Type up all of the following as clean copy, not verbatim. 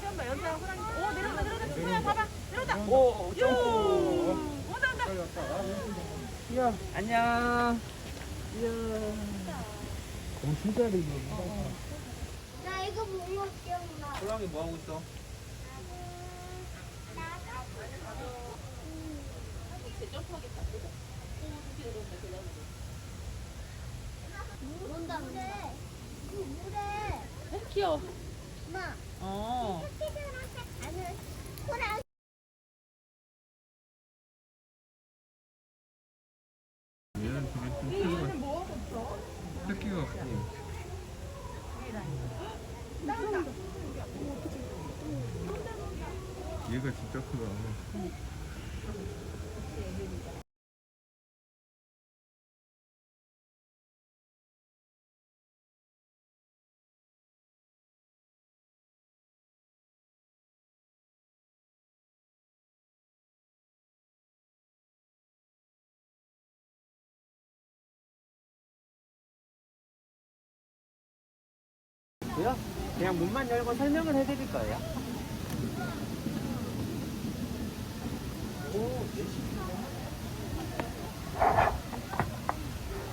시험봐 연세하고 호랑이. 오 내려온다 내려온다. 친구야 봐봐 내려온다. 오, 점프. 온다 온다. 이야, 안녕. 이야. 진짜 되게 나 이거 못 먹게 엄마. 호랑이 뭐 하고 있어? 물온다 물에. 물에. 귀여워. 엄마. 어. 아는 호랑. 얘는 되게 좀 얘는 뭐 하고 있어? 새끼가 같고. 얘가 진짜 크다. 그냥 문만 열고 설명을 해드릴 거예요.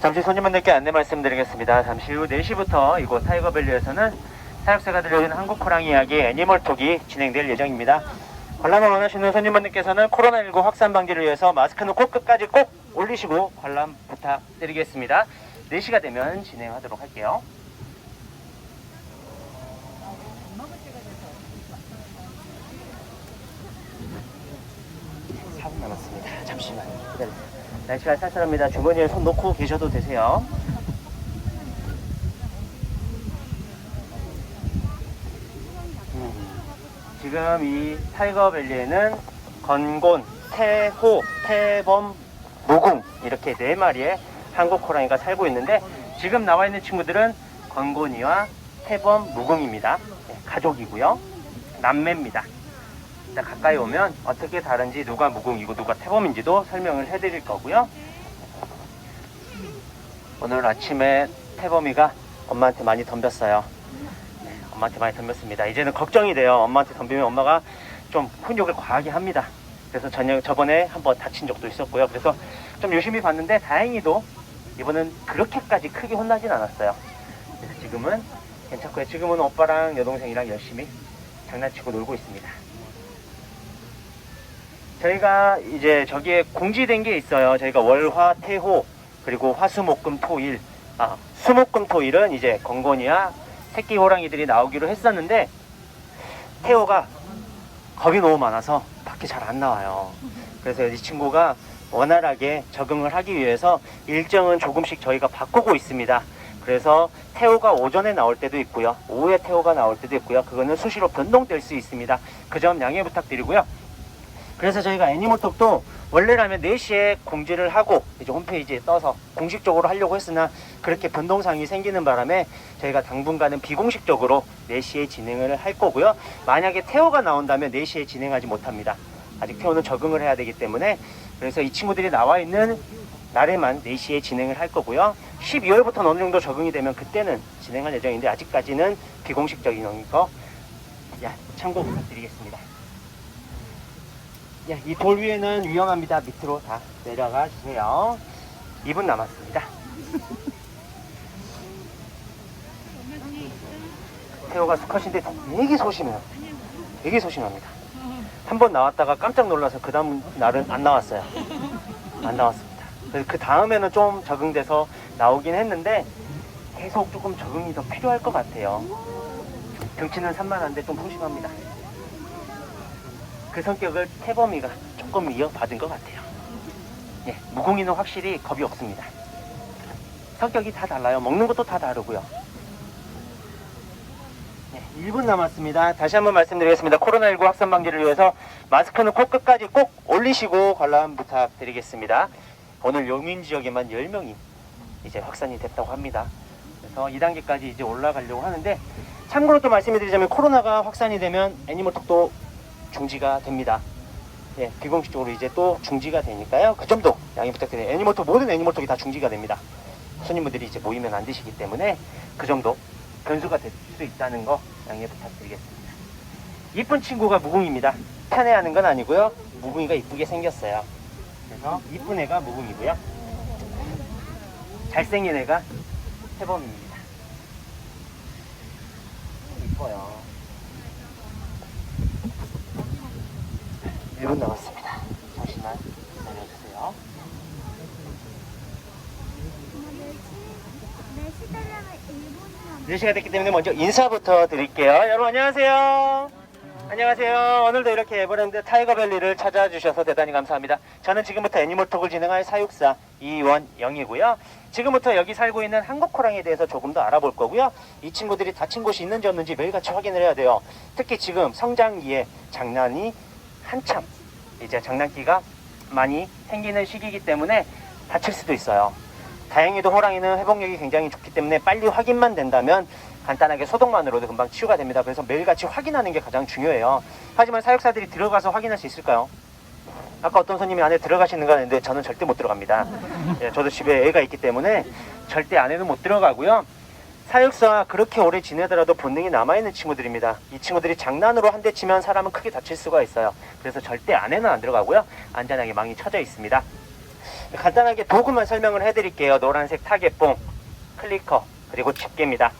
잠시 손님분들께 안내 말씀드리겠습니다. 잠시 후 4시부터 이곳 타이거밸리에서는 사육사가 들려주는 한국 호랑이 이야기 애니멀톡이 진행될 예정입니다. 관람을 원하시는 손님분들께서는 코로나19 확산 방지를 위해서 마스크는 꼭 끝까지 꼭 올리시고 관람 부탁드리겠습니다. 4시가 되면 진행하도록 할게요. 4분 남았습니다. 잠시만 기다리세요. 날씨가 쌀쌀합니다. 주머니에 손 놓고 계셔도 되세요. 지금 이 타이거밸리에는 건곤, 태호, 태범, 무궁 이렇게 4마리의 한국 호랑이가 살고 있는데 지금 나와 있는 친구들은 건곤이와 태범, 무궁입니다. 네, 가족이고요. 남매입니다. 일단 가까이 오면 어떻게 다른지 누가 무궁이고 누가 태범인지도 설명을 해드릴 거고요. 오늘 아침에 태범이가 엄마한테 많이 덤볐어요. 네, 엄마한테 많이 덤볐습니다. 이제는 걱정이 돼요. 엄마한테 덤비면 엄마가 좀 훈육을 과하게 합니다. 그래서 저번에 한번 다친 적도 있었고요. 그래서 좀 유심히 봤는데 다행히도 이번엔 그렇게까지 크게 혼나진 않았어요. 그래서 지금은 괜찮고요. 지금은 오빠랑 여동생이랑 열심히 장난치고 놀고 있습니다. 저희가 이제 저기에 공지된 게 있어요. 저희가 월화 태호 그리고 화수목금토일 수목금토일은 이제 건곤이와 새끼 호랑이들이 나오기로 했었는데 태호가 겁이 너무 많아서 밖에 잘 안 나와요. 그래서 이 친구가 원활하게 적응을 하기 위해서 일정은 조금씩 저희가 바꾸고 있습니다. 그래서 태호가 오전에 나올 때도 있고요, 오후에 태호가 나올 때도 있고요. 그거는 수시로 변동될 수 있습니다. 그 점 양해 부탁드리고요. 그래서 저희가 애니멀톡도 원래라면 4시에 공지를 하고 이제 홈페이지에 떠서 공식적으로 하려고 했으나 그렇게 변동사항이 생기는 바람에 저희가 당분간은 비공식적으로 4시에 진행을 할 거고요. 만약에 태호가 나온다면 4시에 진행하지 못합니다. 아직 태호는 적응을 해야 되기 때문에. 그래서 이 친구들이 나와 있는 날에만 4시에 진행을 할 거고요. 12월부터는 어느 정도 적응이 되면 그때는 진행할 예정인데 아직까지는 비공식적인 거 참고 부탁드리겠습니다. 이 돌 위에는 위험합니다. 밑으로 다 내려가 주세요. 2분 남았습니다. 태호가 수컷인데 되게 소심해요. 되게 소심합니다. 한 번 나왔다가 깜짝 놀라서 그 다음 날은 안 나왔어요. 안 나왔습니다. 그래서 그 다음에는 좀 적응돼서 나오긴 했는데 계속 조금 적응이 더 필요할 것 같아요. 등치는 산만한데 좀 소심합니다. 그 성격을 태범이가 조금 이어받은 것 같아요. 무궁이는 확실히 겁이 없습니다. 성격이 다 달라요. 먹는 것도 다 다르고요. 1분 남았습니다. 다시 한번 말씀드리겠습니다. 코로나19 확산 방지를 위해서 마스크는 코끝까지 꼭 올리시고 관람 부탁드리겠습니다. 오늘 용인 지역에만 10명이 이제 확산이 됐다고 합니다. 그래서 2단계까지 이제 올라가려고 하는데, 참고로 또 말씀드리자면 코로나가 확산이 되면 애니멀톡도 중지가 됩니다. 비공식적으로 이제 또 중지가 되니까요. 그 점도 양해 부탁드려요. 모든 애니멀톡이 다 중지가 됩니다. 손님분들이 이제 모이면 안 드시기 때문에 그 정도 변수가 될 수 있다는 거 양해 부탁드리겠습니다. 이쁜 친구가 무궁입니다. 편애하는 건 아니고요. 무궁이가 이쁘게 생겼어요. 그래서 이쁜 애가 무궁이고요. 잘생긴 애가 태범입니다. 이뻐요. 1분 남았습니다. 잠시만 기다려주세요. 몇 시달라면 1분이면 4시가 됐기 때문에 먼저 인사부터 드릴게요. 여러분 안녕하세요. 안녕하세요. 오늘도 이렇게 에버랜드 타이거밸리를 찾아주셔서 대단히 감사합니다. 저는 지금부터 애니멀톡을 진행할 사육사 이원영이고요. 지금부터 여기 살고 있는 한국 호랑이에 대해서 조금 더 알아볼 거고요. 이 친구들이 다친 곳이 있는지 없는지 매일같이 확인을 해야 돼요. 특히 지금 성장기에 장난이 한참 이제 장난기가 많이 생기는 시기이기 때문에 다칠 수도 있어요. 다행히도 호랑이는 회복력이 굉장히 좋기 때문에 빨리 확인만 된다면 간단하게 소독만으로도 금방 치유가 됩니다. 그래서 매일같이 확인하는 게 가장 중요해요. 하지만 사육사들이 들어가서 확인할 수 있을까요? 아까 어떤 손님이 안에 들어가시는 거 했는데 저는 절대 못 들어갑니다. 예, 저도 집에 애가 있기 때문에 절대 안에는 못 들어가고요. 사육사 그렇게 오래 지내더라도 본능이 남아있는 친구들입니다. 이 친구들이 장난으로 한 대 치면 사람은 크게 다칠 수가 있어요. 그래서 절대 안에는 안 들어가고요. 안전하게 망이 쳐져 있습니다. 간단하게 도구만 설명을 해드릴게요. 노란색 타겟봉, 클리커, 그리고 집게입니다.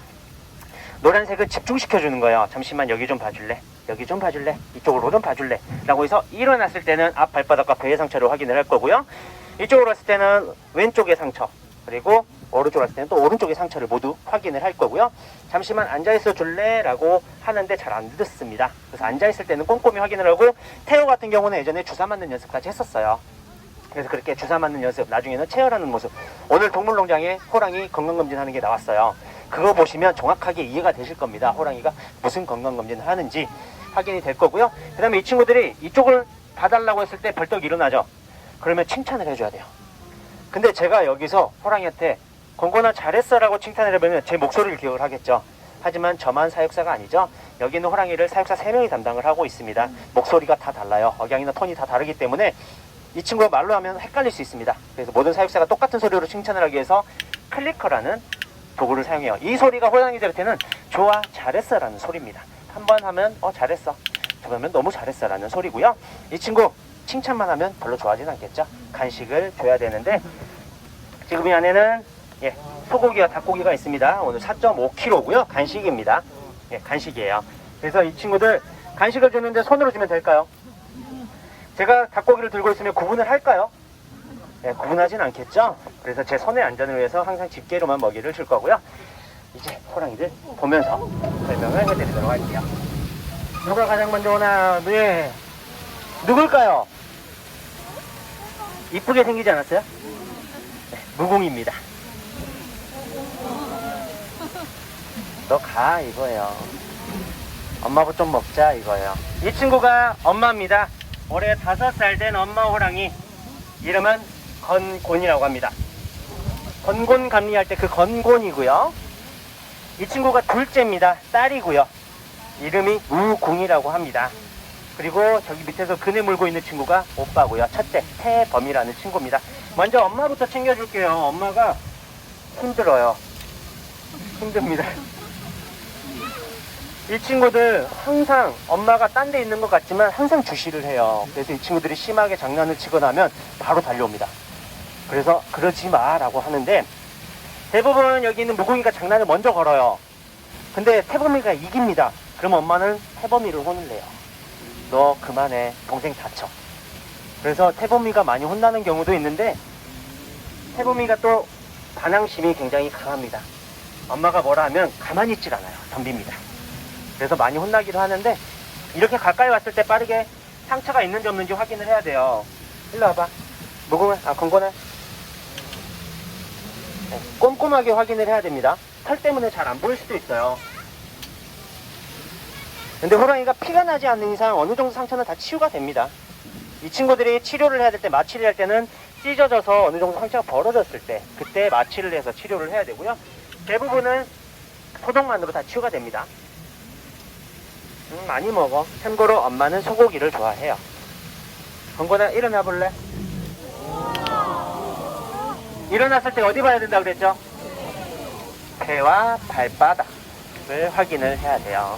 노란색은 집중시켜주는 거예요. 잠시만 여기 좀 봐줄래? 여기 좀 봐줄래? 이쪽으로 좀 봐줄래? 라고 해서 일어났을 때는 앞 발바닥과 배의 상처를 확인을 할 거고요. 이쪽으로 왔을 때는 왼쪽의 상처, 그리고 오른쪽으로 왔을 때는 또 오른쪽의 상처를 모두 확인을 할 거고요. 잠시만 앉아있어 줄래? 라고 하는데 잘 안 듣습니다. 그래서 앉아있을 때는 꼼꼼히 확인을 하고, 태호 같은 경우는 예전에 주사 맞는 연습까지 했었어요. 그래서 그렇게 주사 맞는 연습, 나중에는 체열하는 모습. 오늘 동물농장에 호랑이 건강검진하는 게 나왔어요. 그거 보시면 정확하게 이해가 되실 겁니다. 호랑이가 무슨 건강검진을 하는지 확인이 될 거고요. 그 다음에 이 친구들이 이쪽을 봐달라고 했을 때 벌떡 일어나죠. 그러면 칭찬을 해줘야 돼요. 근데 제가 여기서 호랑이한테 건건아 잘했어 라고 칭찬을 해보면 제 목소리를 기억을 하겠죠. 하지만 저만 사육사가 아니죠. 여기 있는 호랑이를 사육사 3명이 담당을 하고 있습니다. 목소리가 다 달라요. 억양이나 톤이 다 다르기 때문에 이 친구가 말로 하면 헷갈릴 수 있습니다. 그래서 모든 사육사가 똑같은 소리로 칭찬을 하기 위해서 클리커라는 도구를 사용해요. 이 소리가 호랑이들한테는 좋아, 잘했어 라는 소리입니다. 한 번 하면 잘했어, 두 번 하면 너무 잘했어 라는 소리고요. 이 친구 칭찬만 하면 별로 좋아하진 않겠죠. 간식을 줘야 되는데 지금 이 안에는 소고기와 닭고기가 있습니다. 오늘 4.5kg고요. 간식입니다. 간식이에요. 그래서 이 친구들 간식을 주는데 손으로 주면 될까요? 제가 닭고기를 들고 있으면 구분을 할까요? 구분하진 않겠죠? 그래서 제 손의 안전을 위해서 항상 집게로만 먹이를 줄 거고요. 이제 호랑이들 보면서 설명을 해드리도록 할게요. 누가 가장 먼저 오나? 네. 누굴까요? 이쁘게 생기지 않았어요? 네, 무궁입니다. 너 가 이거예요. 엄마부 좀 먹자 이거예요. 이 친구가 엄마입니다. 올해 5살 된 엄마 호랑이. 이름은 건곤이라고 합니다. 건곤 감리할 때 그 건곤이고요. 이 친구가 둘째입니다. 딸이고요. 이름이 우궁이라고 합니다. 그리고 저기 밑에서 그네 물고 있는 친구가 오빠고요. 첫째 태범이라는 친구입니다. 먼저 엄마부터 챙겨줄게요. 엄마가 힘들어요. 힘듭니다. 이 친구들 항상 엄마가 딴 데 있는 것 같지만 항상 주시를 해요. 그래서 이 친구들이 심하게 장난을 치거나 하면 바로 달려옵니다. 그래서 그러지 마 라고 하는데 대부분 여기 있는 무궁이가 장난을 먼저 걸어요. 근데 태범이가 이깁니다. 그럼 엄마는 태범이를 혼을 내요. 너 그만해, 동생 다쳐. 그래서 태범이가 많이 혼나는 경우도 있는데 태범이가 또 반항심이 굉장히 강합니다. 엄마가 뭐라 하면 가만히 있질 않아요. 덤빕니다. 그래서 많이 혼나기도 하는데 이렇게 가까이 왔을 때 빠르게 상처가 있는지 없는지 확인을 해야 돼요. 일로 와봐. 무궁아, 건건아. 꼼꼼하게 확인을 해야 됩니다. 털 때문에 잘 안 보일 수도 있어요. 근데 호랑이가 피가 나지 않는 이상 어느 정도 상처는 다 치유가 됩니다. 이 친구들이 치료를 해야 될 때, 마취를 할 때는 찢어져서 어느 정도 상처가 벌어졌을 때 그때 마취를 해서 치료를 해야 되고요. 대부분은 소독만으로 다 치유가 됩니다. 많이 먹어. 참고로 엄마는 소고기를 좋아해요. 건건아 일어나 볼래? 일어났을 때 어디 봐야 된다고 그랬죠? 배와 발바닥을 확인을 해야 돼요.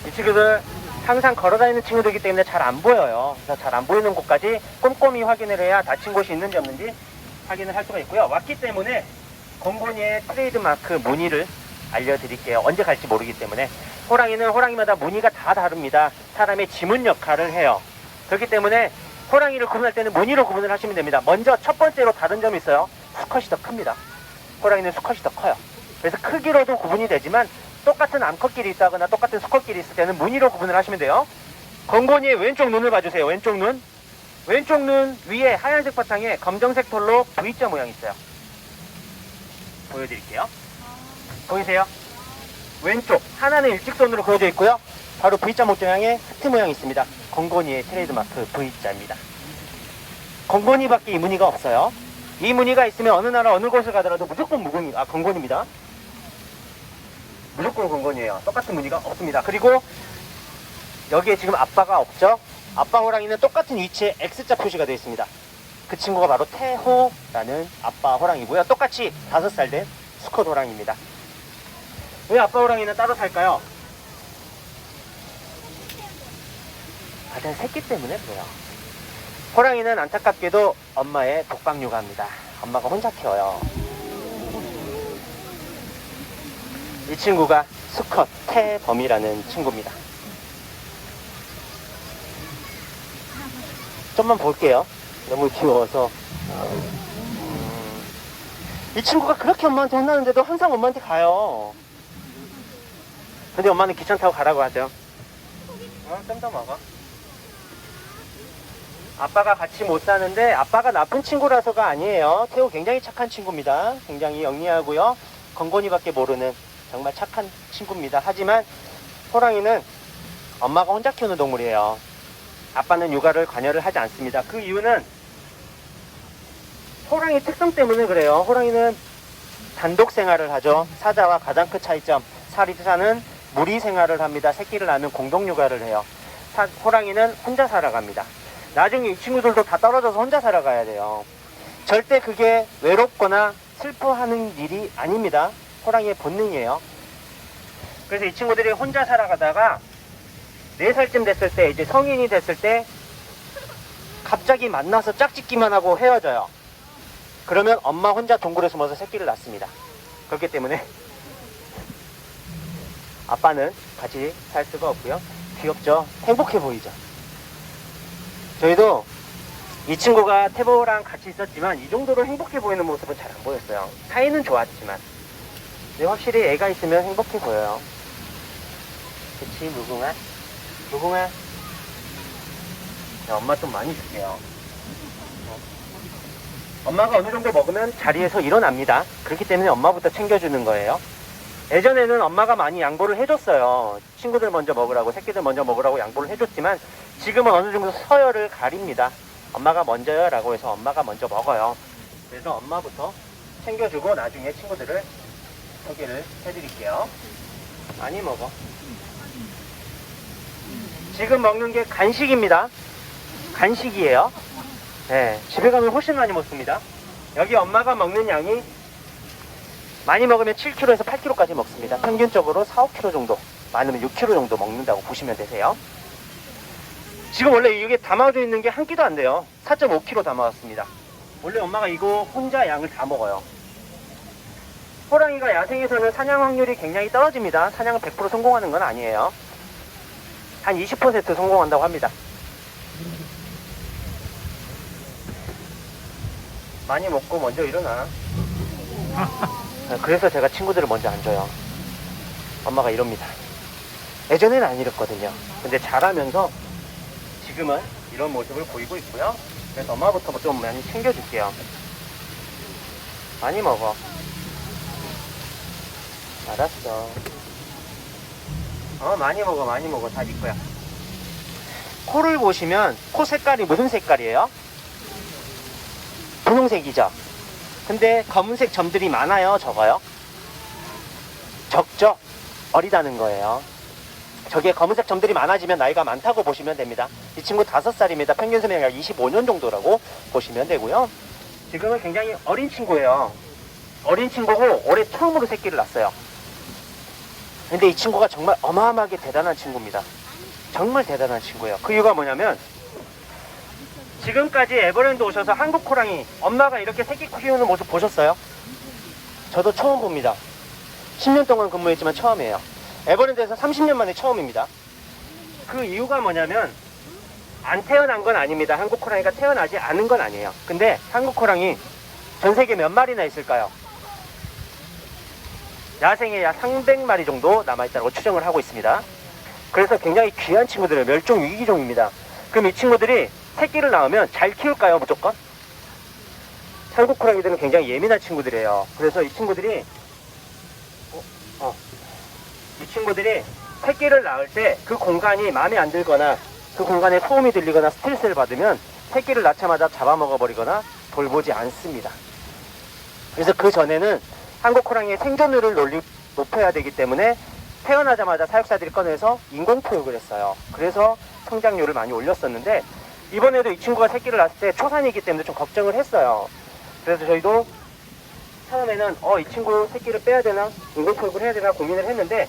이 친구들 항상 걸어다니는 친구들이기 때문에 잘 안 보여요. 그래서 잘 안 보이는 곳까지 꼼꼼히 확인을 해야 다친 곳이 있는지 없는지 확인을 할 수가 있고요. 왔기 때문에 건곤이의 트레이드마크 무늬를 알려드릴게요. 언제 갈지 모르기 때문에. 호랑이는 호랑이마다 무늬가 다 다릅니다. 사람의 지문 역할을 해요. 그렇기 때문에 호랑이를 구분할 때는 무늬로 구분을 하시면 됩니다. 먼저 첫 번째로 다른 점이 있어요. 수컷이 더 큽니다. 호랑이는 수컷이 더 커요. 그래서 크기로도 구분이 되지만 똑같은 암컷끼리 있다거나 똑같은 수컷끼리 있을 때는 무늬로 구분을 하시면 돼요. 건곤이의 왼쪽 눈을 봐주세요. 왼쪽 눈. 왼쪽 눈 위에 하얀색 바탕에 검정색 털로 V자 모양이 있어요. 보여드릴게요. 보이세요? 왼쪽 하나는 일직선으로 그어져 있고요. 바로 V자 모양의 하트 모양이 있습니다. 건곤이의 트레이드마크 V자입니다. 건곤이밖에 이 무늬가 없어요. 이 무늬가 있으면 어느 나라 어느 곳을 가더라도 무조건 건곤입니다. 무조건 건곤이에요. 똑같은 무늬가 없습니다. 그리고 여기에 지금 아빠가 없죠? 아빠 호랑이는 똑같은 위치에 X자 표시가 되어 있습니다. 그 친구가 바로 태호라는 아빠 호랑이고요. 똑같이 5살 된 수컷 호랑이입니다. 왜 아빠 호랑이는 따로 살까요? 가장 새끼 때문에 그래요. 호랑이는 안타깝게도 엄마의 독박 육아입니다. 엄마가 혼자 키워요. 이 친구가 수컷 태범이라는 친구입니다. 좀만 볼게요. 너무 귀여워서. 이 친구가 그렇게 엄마한테 혼나는데도 항상 엄마한테 가요. 근데 엄마는 귀찮다고 가라고 하죠. 좀 더 먹어. 아빠가 같이 못 사는데 아빠가 나쁜 친구라서가 아니에요. 태호 굉장히 착한 친구입니다. 굉장히 영리하고요. 건곤이밖에 모르는 정말 착한 친구입니다. 하지만 호랑이는 엄마가 혼자 키우는 동물이에요. 아빠는 육아를 관여를 하지 않습니다. 그 이유는 호랑이 특성 때문에 그래요. 호랑이는 단독 생활을 하죠. 사자와 가장 큰 차이점. 사리사는 무리 생활을 합니다. 새끼를 낳으면 공동 육아를 해요. 호랑이는 혼자 살아갑니다. 나중에 이 친구들도 다 떨어져서 혼자 살아가야 돼요. 절대 그게 외롭거나 슬퍼하는 일이 아닙니다. 호랑이의 본능이에요. 그래서 이 친구들이 혼자 살아가다가 4살쯤 됐을 때, 이제 성인이 됐을 때 갑자기 만나서 짝짓기만 하고 헤어져요. 그러면 엄마 혼자 동굴에 숨어서 새끼를 낳습니다. 그렇기 때문에 아빠는 같이 살 수가 없고요. 귀엽죠? 행복해 보이죠? 저희도 이 친구가 태보랑 같이 있었지만 이 정도로 행복해 보이는 모습은 잘 안 보였어요. 사이는 좋았지만. 근데 확실히 애가 있으면 행복해 보여요. 그치, 무궁아? 무궁아? 자, 엄마 좀 많이 줄게요. 엄마가 어느 정도 먹으면 자리에서 일어납니다. 그렇기 때문에 엄마부터 챙겨주는 거예요. 예전에는 엄마가 많이 양보를 해줬어요. 친구들 먼저 먹으라고, 새끼들 먼저 먹으라고 양보를 해줬지만 지금은 어느 정도 서열을 가립니다. 엄마가 먼저요 라고 해서 엄마가 먼저 먹어요. 그래서 엄마부터 챙겨주고 나중에 친구들을 소개를 해드릴게요. 많이 먹어. 지금 먹는 게 간식입니다. 간식이에요. 네, 집에 가면 훨씬 많이 먹습니다. 여기 엄마가 먹는 양이 많이 먹으면 7kg에서 8kg까지 먹습니다. 평균적으로 4, 5kg 정도, 많으면 6kg 정도 먹는다고 보시면 되세요. 지금 원래 이게 담아져 있는 게 한 끼도 안 돼요. 4.5kg 담아왔습니다. 원래 엄마가 이거 혼자 양을 다 먹어요. 호랑이가 야생에서는 사냥 확률이 굉장히 떨어집니다. 사냥은 100% 성공하는 건 아니에요. 한 20% 성공한다고 합니다. 많이 먹고 먼저 일어나. 그래서 제가 친구들을 먼저 안 줘요. 엄마가 이럽니다. 예전에는 안 이랬거든요. 근데 자라면서 지금은 이런 모습을 보이고 있고요. 그래서 엄마부터 좀 많이 챙겨줄게요. 많이 먹어. 알았어. 많이 먹어, 많이 먹어. 다 네 거야. 코를 보시면 코 색깔이 무슨 색깔이에요? 분홍색이죠. 근데 검은색 점들이 많아요, 적어요? 적죠? 어리다는 거예요. 저게 검은색 점들이 많아지면 나이가 많다고 보시면 됩니다. 이 친구 5살입니다. 평균 수명이 25년 정도라고 보시면 되고요. 지금은 굉장히 어린 친구예요. 어린 친구고 올해 처음으로 새끼를 낳았어요. 근데 이 친구가 정말 어마어마하게 대단한 친구입니다. 정말 대단한 친구예요. 그 이유가 뭐냐면 지금까지 에버랜드 오셔서 한국 호랑이 엄마가 이렇게 새끼 키우는 모습 보셨어요? 저도 처음 봅니다. 10년 동안 근무했지만 처음이에요. 에버랜드에서 30년 만에 처음입니다. 그 이유가 뭐냐면 안 태어난 건 아닙니다. 한국 호랑이가 태어나지 않은 건 아니에요. 근데 한국 호랑이 전 세계 몇 마리나 있을까요? 야생에 약 300마리 정도 남아있다고 추정을 하고 있습니다. 그래서 굉장히 귀한 친구들이에요. 멸종 위기종입니다. 그럼 이 친구들이 새끼를 낳으면 잘 키울까요? 무조건? 한국 호랑이들은 굉장히 예민한 친구들이에요. 그래서 이 친구들이 새끼를 낳을 때 그 공간이 마음에 안 들거나 그 공간에 소음이 들리거나 스트레스를 받으면 새끼를 낳자마자 잡아먹어 버리거나 돌보지 않습니다. 그래서 그 전에는 한국 호랑이의 생존율을 높여야 되기 때문에 태어나자마자 사육사들이 꺼내서 인공포육을 했어요. 그래서 성장률을 많이 올렸었는데 이번에도 이 친구가 새끼를 낳았을 때 초산이기 때문에 좀 걱정을 했어요. 그래서 저희도 처음에는 이 친구 새끼를 빼야 되나 인공포육을 해야 되나 고민을 했는데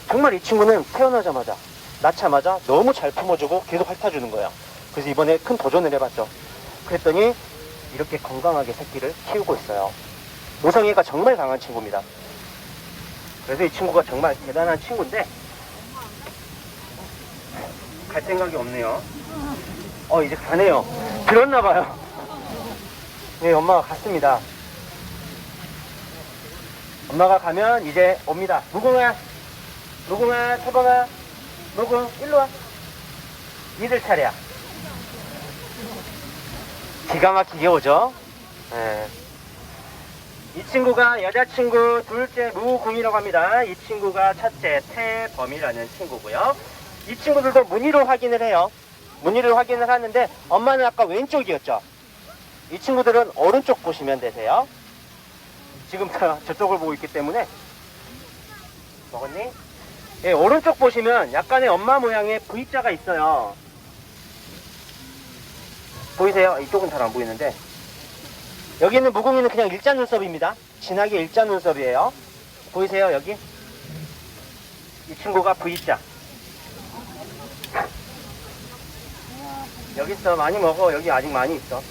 정말 이 친구는 태어나자마자 낳자마자 너무 잘 품어주고 계속 핥아주는 거예요. 그래서 이번에 큰 도전을 해봤죠. 그랬더니 이렇게 건강하게 새끼를 키우고 있어요. 모성애가 정말 강한 친구입니다. 그래서 이 친구가 정말 대단한 친구인데 갈 생각이 없네요. 이제 가네요. 들었나봐요. 네, 엄마가 갔습니다. 엄마가 가면 이제 옵니다. 무궁아, 태범아, 무궁, 일로와. 니들 차례야. 기가 막히게 오죠? 네. 이 친구가 여자친구 둘째 무궁이라고 합니다. 이 친구가 첫째 태범이라는 친구고요. 이 친구들도 무늬로 확인을 해요. 무늬를 확인을 하는데 엄마는 아까 왼쪽이었죠. 이 친구들은 오른쪽 보시면 되세요. 지금 저쪽을 보고 있기 때문에. 먹었니? 예, 오른쪽 보시면 약간의 엄마 모양의 V자가 있어요. 보이세요? 이쪽은 잘 안 보이는데 여기 있는 무궁이는 그냥 일자 눈썹입니다. 진하게 일자 눈썹이에요. 보이세요? 여기? 이 친구가 V자. 여기 있어. 많이 먹어. 여기 아직 많이 있어.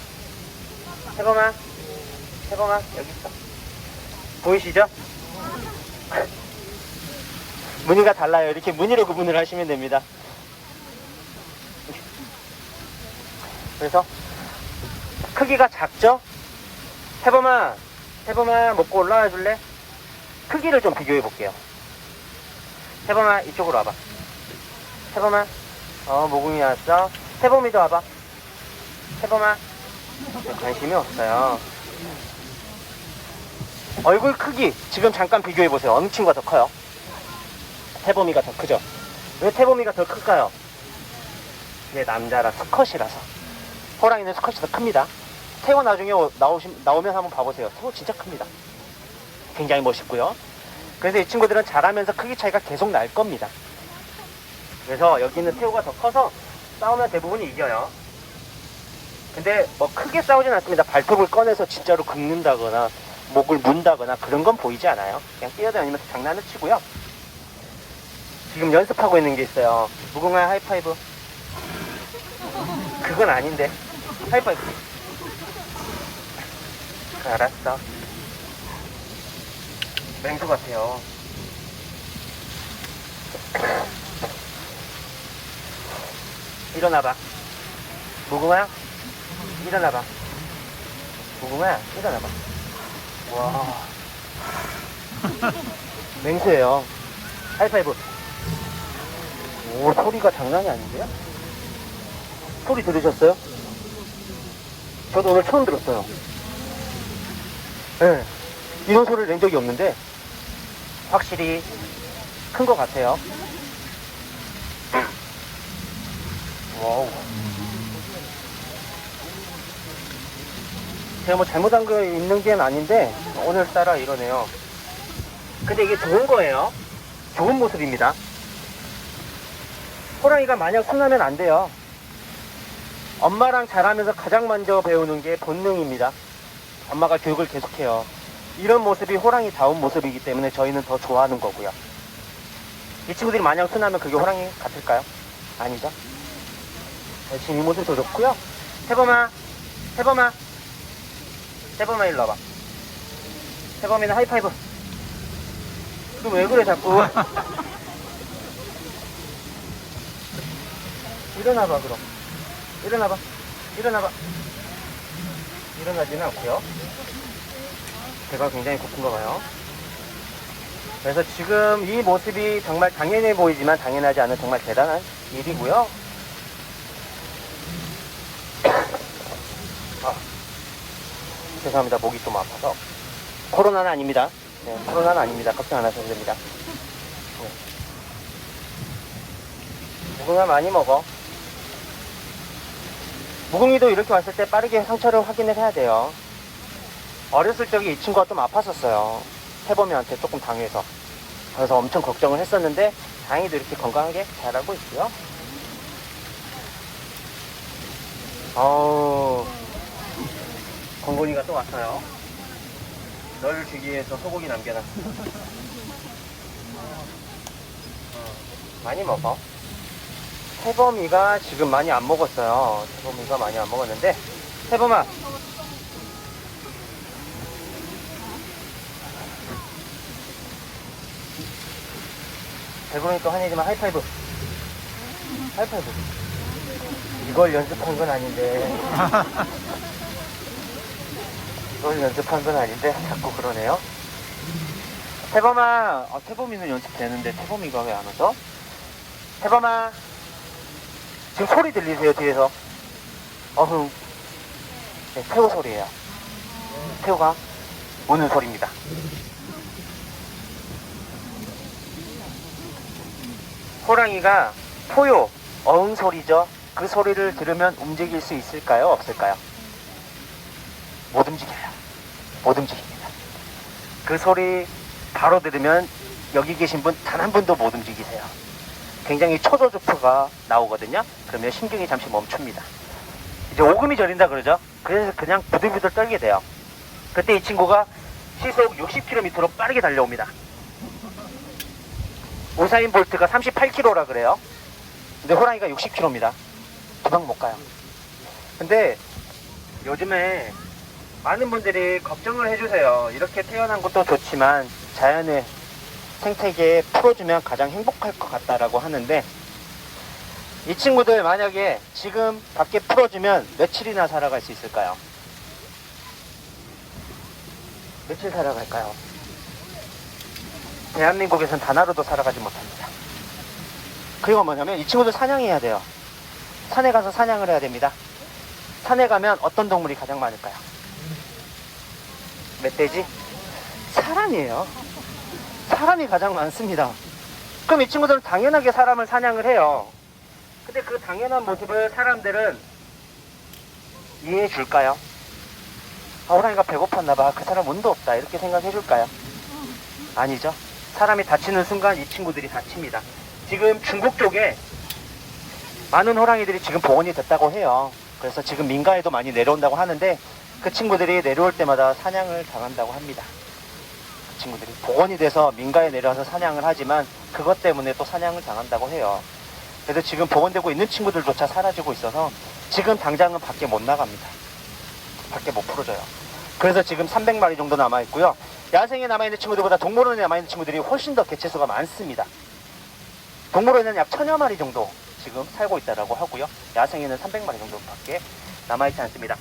태범아, 여기 있어. 보이시죠? 무늬가 달라요. 이렇게 무늬로 구분을 하시면 됩니다. 그래서 크기가 작죠? 태범아 먹고 올라와 줄래? 크기를 좀 비교해 볼게요. 태범아 이쪽으로 와봐. 태범아 모궁이 왔어. 태범이도 와봐. 태범아 관심이 없어요. 얼굴 크기 지금 잠깐 비교해 보세요. 어느 친구가 더 커요? 태범이가 더 크죠? 왜 태범이가 더 클까요? 네, 남자라 수컷이라서. 호랑이는 수컷이 더 큽니다. 태호 나중에 나오면 한번 봐보세요. 태호 진짜 큽니다. 굉장히 멋있고요. 그래서 이 친구들은 자라면서 크기 차이가 계속 날 겁니다. 그래서 여기 있는 태호가 더 커서 싸우면 대부분 이겨요. 근데 뭐 크게 싸우진 않습니다. 발톱을 꺼내서 진짜로 긁는다거나 목을 문다거나 그런 건 보이지 않아요. 그냥 뛰어다니면서 장난을 치고요. 지금 연습하고 있는 게 있어요. 무궁화 하이파이브. 그건 아닌데. 하이파이브. 알았어. 맹수 같아요. 일어나봐. 무궁화 일어나봐. 무궁화 일어나봐. 와. 맹수예요. 하이파이브. 오, 소리가 장난이 아닌데요? 소리 들으셨어요? 저도 오늘 처음 들었어요. 네, 이런 소리를 낸 적이 없는데 확실히 큰 것 같아요. 와우. 제가 뭐 잘못한 거 있는 게 아닌데 오늘따라 이러네요. 근데 이게 좋은 거예요. 좋은 모습입니다. 호랑이가 마냥 혼나면 안 돼요. 엄마랑 자라면서 가장 먼저 배우는 게 본능입니다. 엄마가 교육을 계속해요. 이런 모습이 호랑이다운 모습이기 때문에 저희는 더 좋아하는 거고요. 이 친구들이 마냥 순하면 그게 호랑이 같을까요? 아니죠. 지금 이 모습도 좋고요. 태범아, 태범아, 태범아 일로 와봐. 태범이는 하이파이브. 그럼 왜 그래 자꾸? 일어나봐 그럼. 일어나봐. 일어나봐. 일어나지는 않고요. 배가 굉장히 고픈가 봐요. 그래서 지금 이 모습이 정말 당연해 보이지만 당연하지 않은 정말 대단한 일이고요. 죄송합니다. 목이 좀 아파서. 코로나는 아닙니다. 네, 코로나는 아닙니다. 걱정 안 하셔도 됩니다. 네. 무궁화 많이 먹어. 무궁이도 이렇게 왔을 때 빠르게 상처를 확인을 해야 돼요. 어렸을 적에 이 친구가 좀 아팠었어요. 태범이한테 조금 당해서. 그래서 엄청 걱정을 했었는데 다행히도 이렇게 건강하게 자라고 있고요. 건곤이가 또 왔어요. 너를 주기 위해서 소고기 남겨놨어. 많이 먹어. 태범이가 지금 많이 안 먹었어요. 태범이가 많이 안 먹었는데, 태범아. 배부르니까 화내지만 하이파이브. 하이파이브. 이걸 연습한 건 아닌데. 이걸 연습한 건 아닌데 자꾸 그러네요. 태범아. 태범이는 연습되는데 태범이가 왜 안 오죠? 태범아. 지금 소리 들리세요 뒤에서? 네, 태호 소리예요. 태호가 우는 소리입니다. 호랑이가 포효, 어흥 소리죠. 그 소리를 들으면 움직일 수 있을까요? 없을까요? 못 움직여요. 못 움직입니다. 그 소리 바로 들으면 여기 계신 분 단 한 분도 못 움직이세요. 굉장히 초저주파가 나오거든요. 그러면 신경이 잠시 멈춥니다. 이제 오금이 저린다 그러죠. 그래서 그냥 부들부들 떨게 돼요. 그때 이 친구가 시속 60km로 빠르게 달려옵니다. 우사인 볼트가 38km라 그래요. 근데 호랑이가 60km입니다. 도망 못 가요. 근데 요즘에 많은 분들이 걱정을 해주세요. 이렇게 태어난 것도 좋지만 자연의 생태계에 풀어주면 가장 행복할 것 같다라고 하는데, 이 친구들 만약에 지금 밖에 풀어주면 며칠이나 살아갈 수 있을까요? 며칠 살아갈까요? 대한민국에선 단 하루도 살아가지 못합니다. 그리고 뭐냐면 이 친구들 사냥해야 돼요. 산에 가서 사냥을 해야 됩니다. 산에 가면 어떤 동물이 가장 많을까요? 멧돼지? 사람이에요. 사람이 가장 많습니다. 그럼 이 친구들은 당연하게 사람을 사냥을 해요. 근데 그 당연한 모습을 사람들은 이해해 줄까요? 호랑이가 배고팠나봐. 그 사람 운도 없다. 이렇게 생각해 줄까요? 아니죠. 사람이 다치는 순간 이 친구들이 다칩니다. 지금 중국 쪽에 많은 호랑이들이 지금 복원이 됐다고 해요. 그래서 지금 민가에도 많이 내려온다고 하는데, 그 친구들이 내려올 때마다 사냥을 당한다고 합니다. 그 친구들이 복원이 돼서 민가에 내려와서 사냥을 하지만 그것 때문에 또 사냥을 당한다고 해요. 그래서 지금 복원되고 있는 친구들조차 사라지고 있어서 지금 당장은 밖에 못 나갑니다. 밖에 못 풀어줘요. 그래서 지금 300마리 정도 남아있고요. 야생에 남아있는 친구들보다 동물원에 남아있는 친구들이 훨씬 더 개체수가 많습니다. 동물원에는 약 1000여 마리 정도 지금 살고 있다고 하고요. 야생에는 300마리 정도밖에 남아있지 않습니다.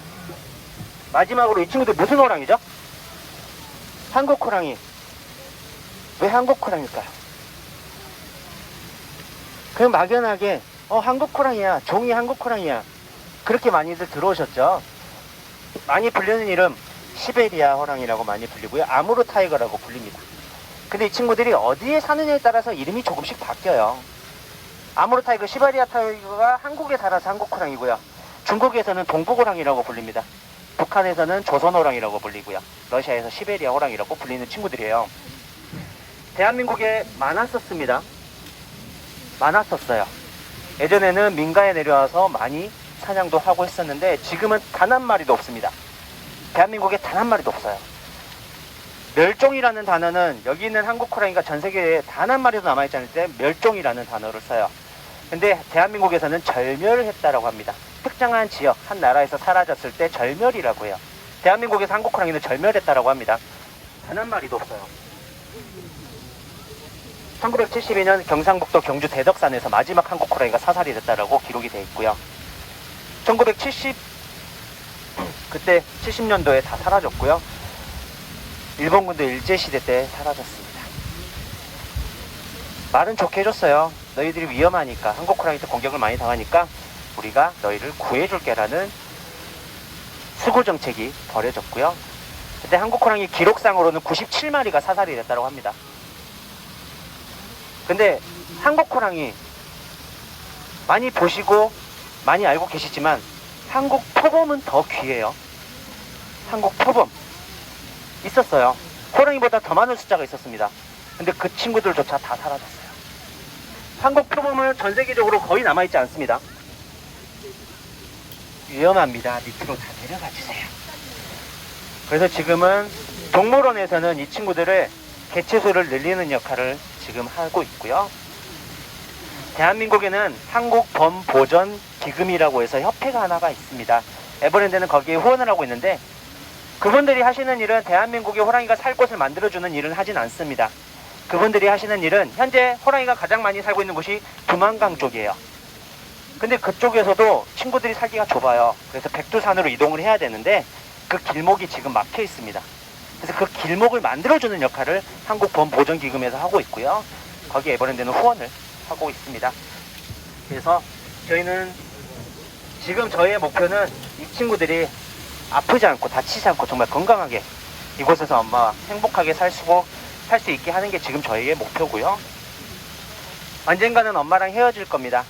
마지막으로 이 친구들 무슨 호랑이죠? 한국 호랑이. 왜 한국 호랑이일까요? 그냥 막연하게 한국 호랑이야, 종이 한국 호랑이야, 그렇게 많이들 들어오셨죠. 많이 불리는 이름 시베리아 호랑이라고 많이 불리고요. 아무르 타이거라고 불립니다. 근데 이 친구들이 어디에 사느냐에 따라서 이름이 조금씩 바뀌어요. 아무르 타이거, 시베리아 타이거가 한국에 살아서 한국 호랑이고요. 중국에서는 동북 호랑이라고 불립니다. 북한에서는 조선 호랑이라고 불리고요. 러시아에서 시베리아 호랑이라고 불리는 친구들이에요. 대한민국에 많았었습니다. 많았었어요. 예전에는 민가에 내려와서 많이 사냥도 하고 했었는데 지금은 단 한 마리도 없습니다. 대한민국에 단 한 마리도 없어요. 멸종이라는 단어는 여기 있는 한국 호랑이가 전 세계에 단 한 마리도 남아있지 않을 때 멸종이라는 단어를 써요. 근데 대한민국에서는 절멸을 했다라고 합니다. 특정한 지역, 한 나라에서 사라졌을 때 절멸이라고 해요. 대한민국에서 한국 호랑이는 절멸했다라고 합니다. 단 한 마리도 없어요. 1972년 경상북도 경주 대덕산에서 마지막 한국 호랑이가 사살이 됐다라고 기록이 되어 있고요. 1970 70년도에 다 사라졌고요. 일본군도 일제시대 때 사라졌습니다. 말은 좋게 해줬어요. 너희들이 위험하니까, 한국 호랑이한테 공격을 많이 당하니까 우리가 너희를 구해줄게라는 수구 정책이 벌여졌고요. 그때 한국 호랑이 기록상으로는 97마리가 사살이 됐다고 합니다. 근데 한국 호랑이 많이 보시고 많이 알고 계시지만 한국 표범은 더 귀해요. 한국 표범 있었어요. 호랑이보다 더 많은 숫자가 있었습니다. 근데 그 친구들조차 다 사라졌어요. 한국 표범은 전 세계적으로 거의 남아있지 않습니다. 위험합니다. 밑으로 다 내려가 주세요. 그래서 지금은 동물원에서는 이 친구들을 개체수를 늘리는 역할을 지금 하고 있고요. 대한민국에는 한국범보전기금이라고 해서 협회가 하나가 있습니다. 에버랜드는 거기에 후원을 하고 있는데 그분들이 하시는 일은 대한민국의 호랑이가 살 곳을 만들어주는 일은 하진 않습니다. 그분들이 하시는 일은 현재 호랑이가 가장 많이 살고 있는 곳이 두만강 쪽이에요. 근데 그쪽에서도 친구들이 살기가 좁아요. 그래서 백두산으로 이동을 해야 되는데 그 길목이 지금 막혀 있습니다. 그래서 그 길목을 만들어주는 역할을 한국범보전기금에서 하고 있고요. 거기 에버랜드는 후원을 하고 있습니다. 그래서 저희는 지금 저희의 목표는 이 친구들이 아프지 않고 다치지 않고 정말 건강하게 이곳에서 엄마와 행복하게 살 수 있게 하는 게 지금 저희의 목표고요. 언젠가는 엄마랑 헤어질 겁니다.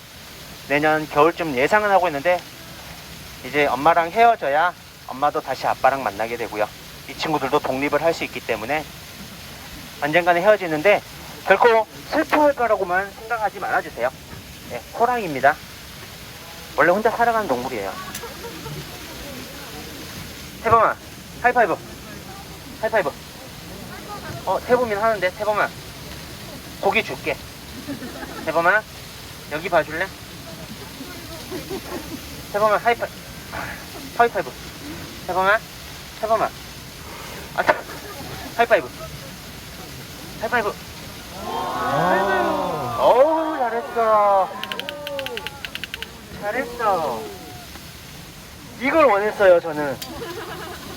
내년 겨울쯤 예상은 하고 있는데 이제 엄마랑 헤어져야 엄마도 다시 아빠랑 만나게 되고요. 이 친구들도 독립을 할 수 있기 때문에 언젠가는 헤어지는데 결코 슬퍼할 거라고만 생각하지 말아주세요. 네, 호랑이입니다. 원래 혼자 살아가는 동물이에요. 태범아, 하이파이브. 하이파이브. 태범이는 하는데, 태범아. 고기 줄게. 태범아, 여기 봐줄래? 태범아, 하이파이브. 태범아, 태범아. 하이파이브. 하이파이브. 어우, 잘했어. 잘했어. 이걸 원했어요, 저는.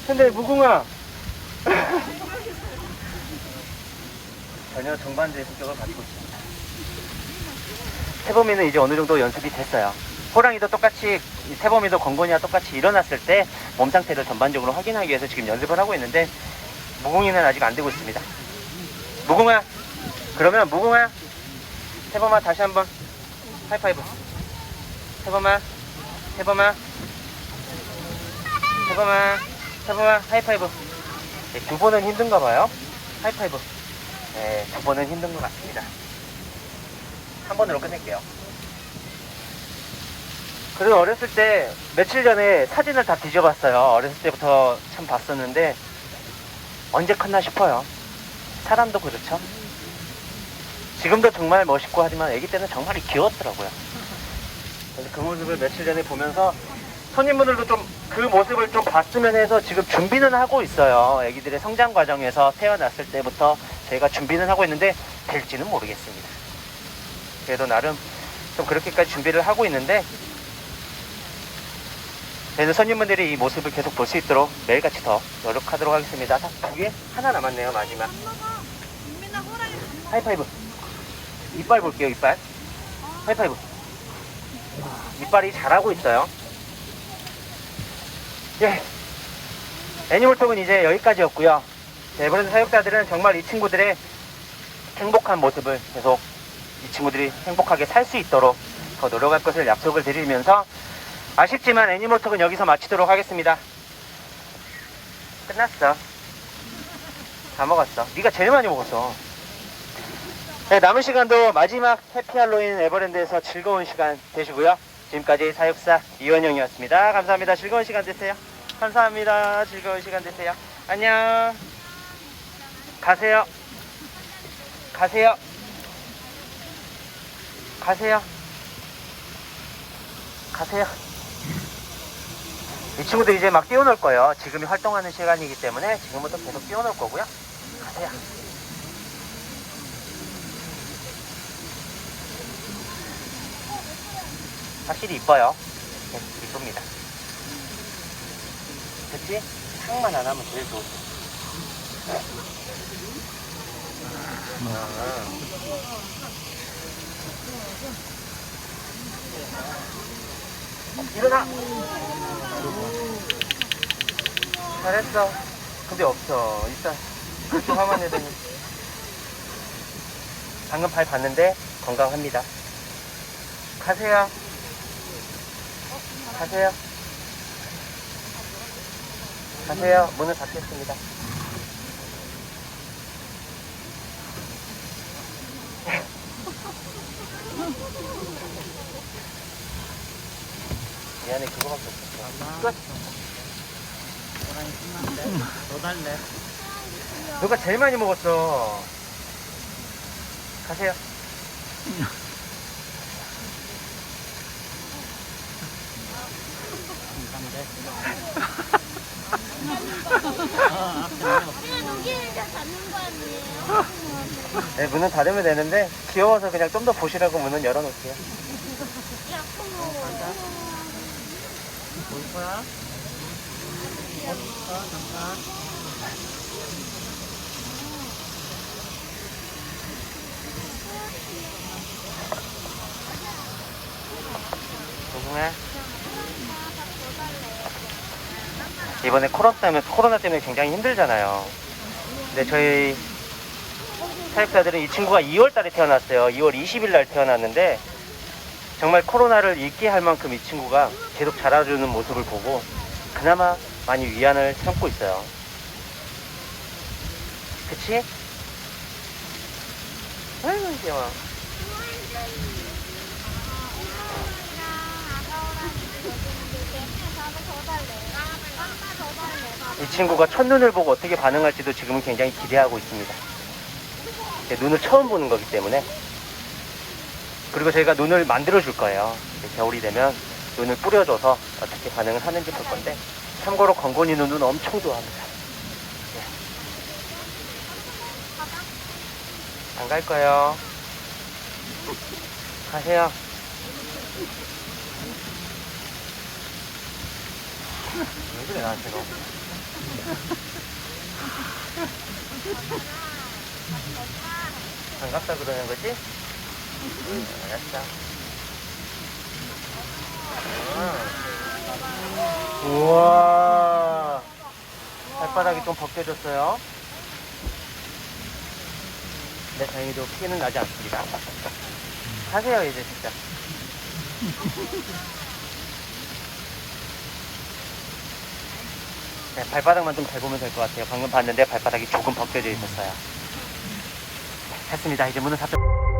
근데 무궁화 전혀 정반대의 성격을 가지고 있습니다. 태범이는 이제 어느 정도 연습이 됐어요. 호랑이도 똑같이, 태범이도 건곤이와 똑같이 일어났을 때 몸 상태를 전반적으로 확인하기 위해서 지금 연습을 하고 있는데 무궁이는 아직 안 되고 있습니다. 무궁화, 그러면 무궁화, 태범아 다시 한번 하이파이브. 태범아, 태범아, 태범아, 태범아, 하이파이브. 네, 두 번은 힘든가 봐요. 하이파이브. 네, 두 번은 힘든 것 같습니다. 한 번으로 끝낼게요. 그래도 어렸을 때 며칠 전에 사진을 다 뒤져봤어요. 어렸을 때부터 참 봤었는데 언제 컸나 싶어요. 사람도 그렇죠. 지금도 정말 멋있고 하지만 아기 때는 정말 귀여웠더라고요. 그래서 그 모습을 며칠 전에 보면서 손님분들도 좀 그 모습을 좀 봤으면 해서 지금 준비는 하고 있어요. 아기들의 성장 과정에서 태어났을 때부터 저희가 준비는 하고 있는데 될지는 모르겠습니다. 그래도 나름 좀 그렇게까지 준비를 하고 있는데 저희는 손님분들이 이 모습을 계속 볼 수 있도록 매일같이 더 노력하도록 하겠습니다. 두 개? 하나 남았네요, 마지막. 하이파이브. 이빨 볼게요, 이빨. 하이파이브. 이빨이 잘하고 있어요. 예. 애니멀톡은 이제 여기까지였고요. 에버랜드 사육자들은 정말 이 친구들의 행복한 모습을 계속 이 친구들이 행복하게 살 수 있도록 더 노력할 것을 약속을 드리면서 아쉽지만 애니멀톡은 여기서 마치도록 하겠습니다. 끝났어. 다 먹었어. 네가 제일 많이 먹었어. 네, 남은 시간도 마지막 해피할로윈 에버랜드에서 즐거운 시간 되시고요. 지금까지 사육사 이원영이었습니다. 감사합니다. 즐거운 시간 되세요. 감사합니다. 즐거운 시간 되세요. 안녕. 가세요. 가세요. 가세요. 가세요. 이 친구들 이제 막 뛰어놀 거예요. 지금이 활동하는 시간이기 때문에 지금부터 계속 뛰어놀 거고요. 가세요. 확실히 이뻐요. 네, 이쁩니다. 그치? 상만 안 하면 제일 좋지. 일어나! 잘했어. 근데 없어. 일단 그렇게 화만 내더니 방금 발 봤는데 건강합니다. 가세요. 가세요. 가세요. 문을 닫겠습니다. 미안해, 그거밖에 없었어. 끝. 더 달래. 누가 제일 많이 먹었어? 가세요. 그냥 여기를 다 잡는 거 아니에요? 네, 문은 닫으면 되는데 귀여워서 그냥 좀 더 보시라고 문은 열어놓을게요. 볼 거야? 잠깐. 조심해. 이번에 코로나 때문에 굉장히 힘들잖아요. 근데 저희 사육사들은 이 친구가 2월 달에 태어났어요. 2월 20일 날 태어났는데 정말 코로나를 잊게 할 만큼 이 친구가 계속 자라주는 모습을 보고 그나마 많이 위안을 삼고 있어요. 그치? 아이고 귀여워. 이 친구가 첫눈을 보고 어떻게 반응할지도 지금은 굉장히 기대하고 있습니다. 눈을 처음 보는 거기 때문에. 그리고 저희가 눈을 만들어 줄 거예요. 겨울이 되면 눈을 뿌려줘서 어떻게 반응을 하는지 볼 건데, 참고로 건곤이 눈은 엄청 좋아합니다. 안 갈 거예요. 가세요. 왜 그래 나한테 너? 반갑다 그러는 거지? 알았어. 우와, 발바닥이 좀 벗겨졌어요. 네, 다행히도 피해는 나지 않습니다. 가세요 이제 진짜. 네, 발바닥만 좀 잘 보면 될 것 같아요. 방금 봤는데 발바닥이 조금 벗겨져 있었어요. 네, 했습니다. 이제 문을 닫도록.